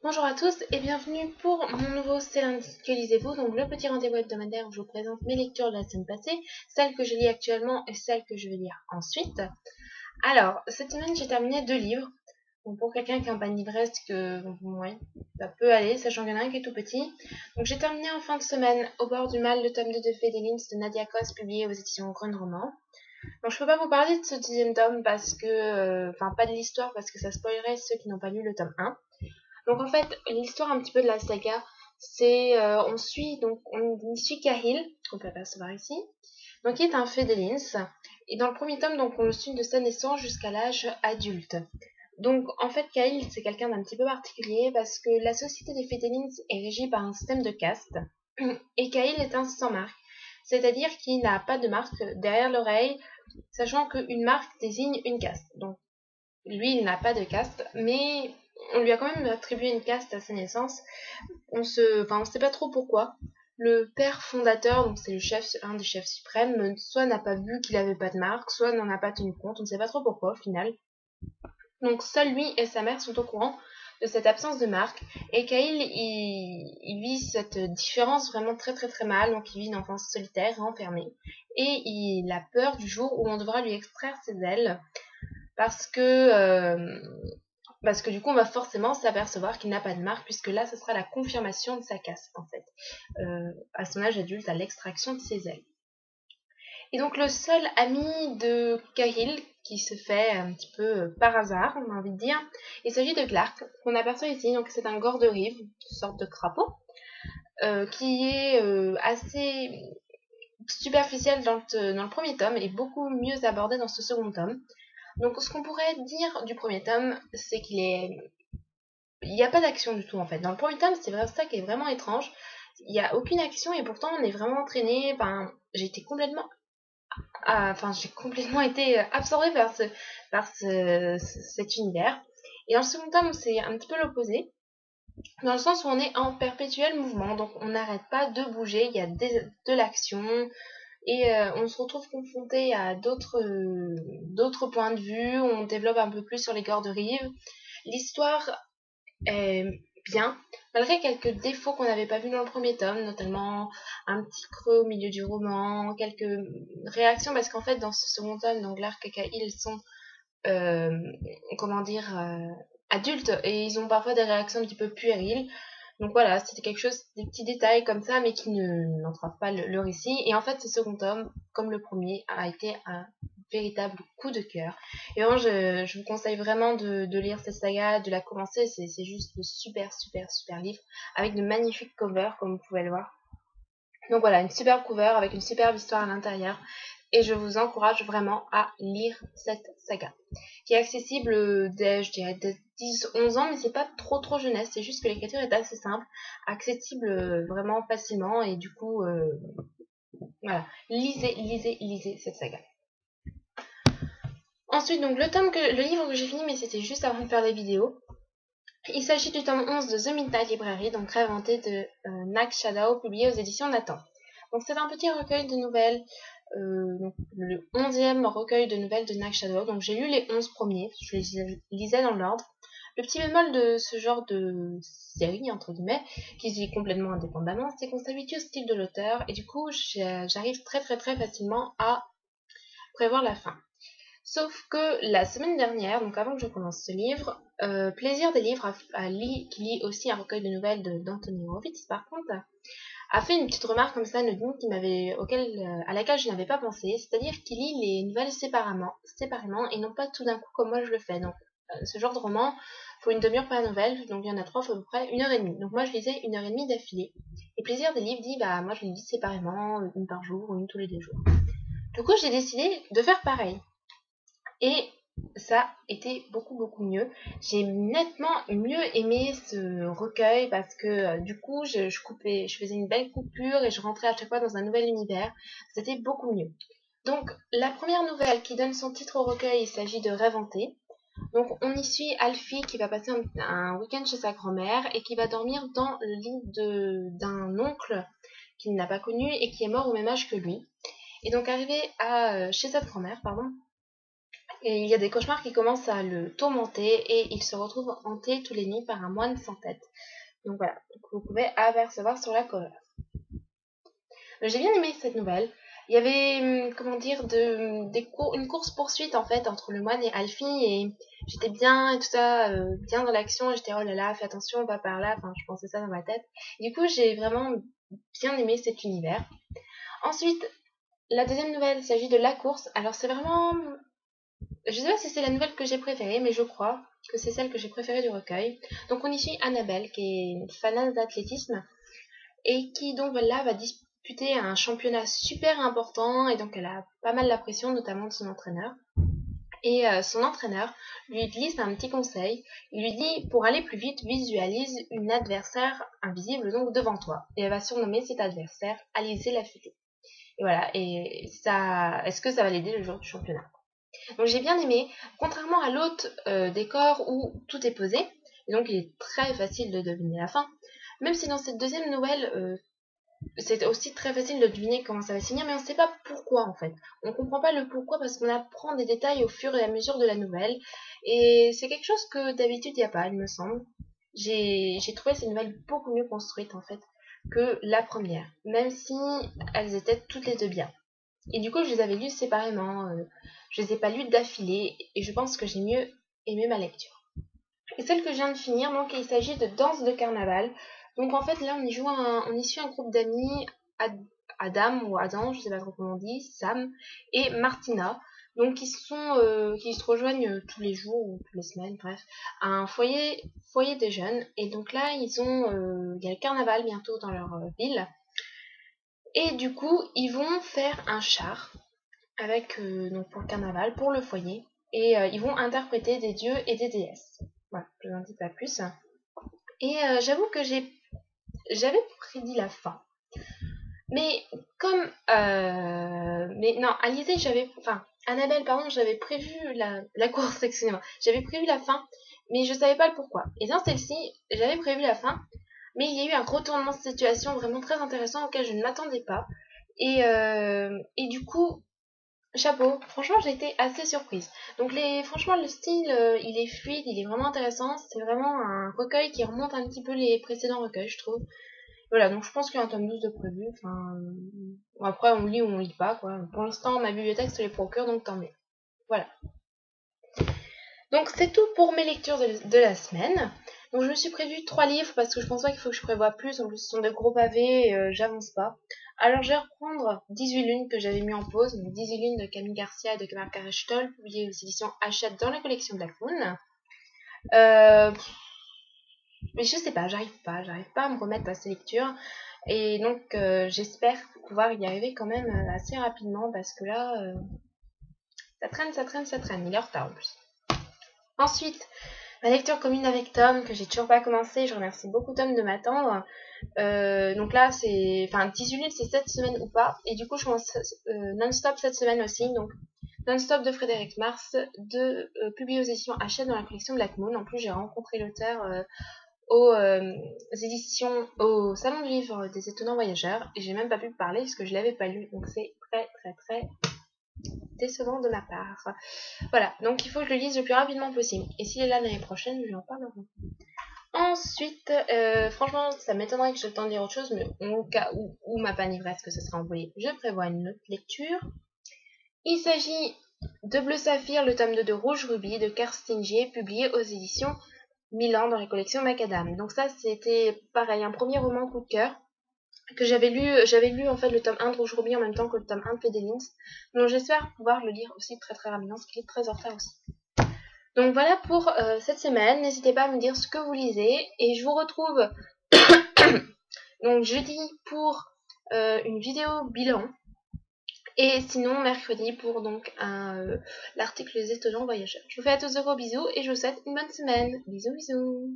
Bonjour à tous et bienvenue pour mon nouveau C'est lundi, que lisez-vous, donc le petit rendez-vous hebdomadaire où je vous présente mes lectures de la semaine passée, celles que je lis actuellement et celles que je vais lire ensuite. Alors, cette semaine j'ai terminé 2 livres. Donc pour quelqu'un qui a un panier livresque, ouais, ça peut aller, sachant qu'il y en a un qui est tout petit. Donc j'ai terminé en fin de semaine Au bord du mal, le tome 2 de Fédélines de Nadia Kos, publié aux éditions Grun Roman. Donc je peux pas vous parler de ce 10e tome parce que, enfin pas de l'histoire parce que ça spoilerait ceux qui n'ont pas lu le tome 1. Donc en fait, l'histoire un petit peu de la saga, c'est on suit Cahill, qu'on peut apercevoir ici, donc qui est un Fédélins. Et dans le premier tome, donc on le suit de sa naissance jusqu'à l'âge adulte. Donc en fait, Cahill c'est quelqu'un d'un petit peu particulier parce que la société des Fédélins est régie par un système de caste et Cahill est un sans marque, c'est-à-dire qu'il n'a pas de marque derrière l'oreille, sachant qu'une marque désigne une caste. Donc lui, il n'a pas de caste, mais on lui a quand même attribué une caste à sa naissance. On sait pas trop pourquoi. Le père fondateur, donc c'est le chef, un des chefs suprêmes, soit n'a pas vu qu'il avait pas de marque, soit n'en a pas tenu compte. On ne sait pas trop pourquoi au final. Donc seul lui et sa mère sont au courant de cette absence de marque. Et Kyle, il vit cette différence vraiment très très très mal. Donc il vit une enfance solitaire, enfermée. Et il a peur du jour où on devra lui extraire ses ailes parce que du coup on va forcément s'apercevoir qu'il n'a pas de marque, puisque là ce sera la confirmation de sa caste en fait, à son âge adulte, à l'extraction de ses ailes. Et donc le seul ami de Cahill qui se fait un petit peu par hasard, on a envie de dire, il s'agit de Clark, qu'on aperçoit ici. Donc c'est un gorge-rive, une sorte de crapaud, qui est assez superficiel dans le premier tome et beaucoup mieux abordé dans ce second tome. Donc ce qu'on pourrait dire du premier tome, c'est il n'y a pas d'action du tout en fait. Dans le premier tome, c'est vraiment ça qui est vraiment étrange. Il n'y a aucune action et pourtant on est vraiment entraîné. Enfin, j'ai complètement été absorbée par cet univers. Et dans le second tome, c'est un petit peu l'opposé, dans le sens où on est en perpétuel mouvement, donc on n'arrête pas de bouger. Il y a de l'action et on se retrouve confronté à d'autres points de vue. On développe un peu plus sur les corps de rive. L'histoire est bien, malgré quelques défauts qu'on n'avait pas vus dans le premier tome, notamment un petit creux au milieu du roman, quelques réactions, parce qu'en fait dans ce second tome, donc Lark et Kyle, ils sont euh, adultes, et ils ont parfois des réactions un petit peu puériles. Donc voilà, c'était quelque chose, des petits détails comme ça, mais qui n'entravent pas le récit. Et en fait, ce second tome, comme le premier, a été un véritable coup de cœur. Et vraiment, je vous conseille vraiment de lire cette saga, de la commencer. C'est juste de super, super, super livre, avec de magnifiques covers, comme vous pouvez le voir. Donc voilà, une superbe cover avec une superbe histoire à l'intérieur. Et je vous encourage vraiment à lire cette saga, qui est accessible dès, je dirais, dès 10-11 ans, mais c'est pas trop jeunesse, c'est juste que l'écriture est assez simple, accessible vraiment facilement, et du coup, voilà, lisez cette saga. Ensuite, donc le livre que j'ai fini, mais c'était juste avant de faire les vidéos. Il s'agit du tome 11 de The Midnight Library, donc Rêve hanté de Nack Shadow, publié aux éditions Nathan. Donc c'est un petit recueil de nouvelles, donc le 11e recueil de nouvelles de Nack Shadow. Donc j'ai lu les 11 premiers, je les lisais dans l'ordre. Le petit bémol de ce genre de série, entre guillemets, qui se lit complètement indépendamment, c'est qu'on s'habitue au style de l'auteur, et du coup j'arrive très facilement à prévoir la fin. Sauf que la semaine dernière, donc avant que je commence ce livre, Plaisir des livres, qui lit aussi un recueil de nouvelles d'Anthony Horowitz, par contre, a fait une petite remarque comme ça, anodine, à laquelle je n'avais pas pensé, c'est-à-dire qu'il lit les nouvelles séparément et non pas tout d'un coup comme moi je le fais. Donc ce genre de roman, il faut une demi-heure par nouvelle, donc il y en a 3, il faut à peu près 1h30. Donc moi je lisais 1h30 d'affilée. Et Plaisir des livres dit, bah moi je les lis séparément, une par jour ou une tous les 2 jours. Du coup j'ai décidé de faire pareil. Et ça était beaucoup mieux. J'ai nettement mieux aimé ce recueil parce que du coup je faisais une belle coupure et je rentrais à chaque fois dans un nouvel univers. C'était beaucoup mieux. Donc la première nouvelle qui donne son titre au recueil, il s'agit de Rêve hanté. Donc on y suit Alfie qui va passer un week-end chez sa grand-mère et qui va dormir dans le lit d'un oncle qu'il n'a pas connu et qui est mort au même âge que lui. Et donc arrivé chez cette grand-mère, pardon, Et il y a des cauchemars qui commencent à le tourmenter et il se retrouve hanté tous les nuits par un moine sans tête. Donc voilà, vous pouvez apercevoir sur la cover. J'ai bien aimé cette nouvelle. Il y avait, comment dire, une course-poursuite en fait entre le moine et Alfie et j'étais bien et tout ça, bien dans l'action et j'étais oh là là, fais attention, va par là, enfin je pensais ça dans ma tête. Et du coup, j'ai vraiment bien aimé cet univers. Ensuite, la deuxième nouvelle, il s'agit de La Course. Alors c'est vraiment, je sais pas si c'est la nouvelle que j'ai préférée, mais je crois que c'est celle que j'ai préférée du recueil. Donc on y suit Annabelle, qui est une fanasse d'athlétisme et qui donc là va disputer un championnat super important et donc elle a pas mal la pression, notamment de son entraîneur. Et son entraîneur lui glisse un petit conseil. Il lui dit pour aller plus vite, visualise une adversaire invisible donc devant toi. Et elle va surnommer cet adversaire Alizée l'affûtée. Et voilà, et ça, est-ce que ça va l'aider le jour du championnat? Donc j'ai bien aimé, contrairement à l'autre décor où tout est posé, et donc il est très facile de deviner la fin, même si dans cette deuxième nouvelle, c'est aussi très facile de deviner comment ça va se finir, mais on ne sait pas pourquoi en fait. On ne comprend pas le pourquoi parce qu'on apprend des détails au fur et à mesure de la nouvelle, et c'est quelque chose que d'habitude il n'y a pas, il me semble. J'ai trouvé ces nouvelles beaucoup mieux construites en fait que la première, même si elles étaient toutes les deux bien. Et du coup, je les avais lues séparément. Je les ai pas lues d'affilée. Et je pense que j'ai mieux aimé ma lecture. Et celle que je viens de finir, donc il s'agit de Danse de carnaval. Donc en fait, là, on y suit un groupe d'amis, Adam ou Adam, je sais pas trop comment on dit, Sam et Martina. Donc qui se rejoignent tous les jours ou toutes les semaines, bref, à un foyer des jeunes. Et donc là, il y a le carnaval bientôt dans leur ville. Et du coup, ils vont faire un char avec donc pour le carnaval, pour le foyer, et ils vont interpréter des dieux et des déesses. Voilà, je n'en dis pas plus. Et j'avoue que j'avais prédit la fin, mais comme mais non, Alizée, Annabelle, pardon, j'avais prévu la course, excusez-moi, j'avais prévu la fin, mais je savais pas le pourquoi. Et dans celle-ci, j'avais prévu la fin, mais il y a eu un retournement de situation vraiment très intéressant auquel je ne m'attendais pas. Et du coup, chapeau, franchement j'ai été assez surprise. Donc franchement le style il est fluide, il est vraiment intéressant, c'est vraiment un recueil qui remonte un petit peu les précédents recueils je trouve. Voilà, donc je pense qu'il y a un tome 12 de prévu, bon, après on lit ou on lit pas quoi. Pour l'instant ma bibliothèque se les procure donc tant mieux. Voilà. Donc c'est tout pour mes lectures de la semaine. Donc je me suis prévu 3 livres parce que je pense pas qu'il faut que je prévoie plus. En plus ce sont de gros pavés, j'avance pas. Alors je vais reprendre 18 lunes que j'avais mis en pause. Donc 18 lunes de Camille Garcia et de Margaret Stoll, publiées aux éditions Hachette dans la collection Black Moon. Mais je sais pas, j'arrive pas à me remettre à ces lectures. Et donc j'espère pouvoir y arriver quand même assez rapidement parce que là, ça traîne. Il est en retard en plus. Ensuite, ma lecture commune avec Tom, que j'ai toujours pas commencé. Je remercie beaucoup Tom de m'attendre. Donc là, 18 minutes, c'est cette semaine ou pas. Et du coup, je commence non-stop cette semaine aussi. Donc, non-stop de Frédéric Mars, publié aux éditions Hachette dans la collection Black Moon. En plus, j'ai rencontré l'auteur aux éditions, au Salon du Livre des Étonnants Voyageurs. Et j'ai même pas pu parler parce que je l'avais pas lu. Donc, c'est très décevant de ma part. Voilà, donc il faut que je le lise le plus rapidement possible. Et s'il est là l'année prochaine, je lui en parlerai. Ensuite, franchement, ça m'étonnerait que je tente de lire autre chose, mais au cas où ma panne ivresse que ce sera envolé, je prévois une autre lecture. Il s'agit de Bleu Saphir, le tome 2 de Rouge Ruby de Kerstinger, publié aux éditions Milan dans les collections Macadam. Donc ça, c'était pareil, un premier roman coup de cœur que j'avais lu en fait le tome 1 de Rouge Ruby en même temps que le tome 1 de Pédélins. Donc j'espère pouvoir le lire aussi très rapidement, parce qu'il est très en retard aussi. Donc voilà pour cette semaine. N'hésitez pas à me dire ce que vous lisez. Et je vous retrouve donc jeudi pour une vidéo bilan. Et sinon mercredi pour donc l'article Les Étonnants Voyageurs. Je vous fais à tous de gros bisous et je vous souhaite une bonne semaine. Bisous bisous.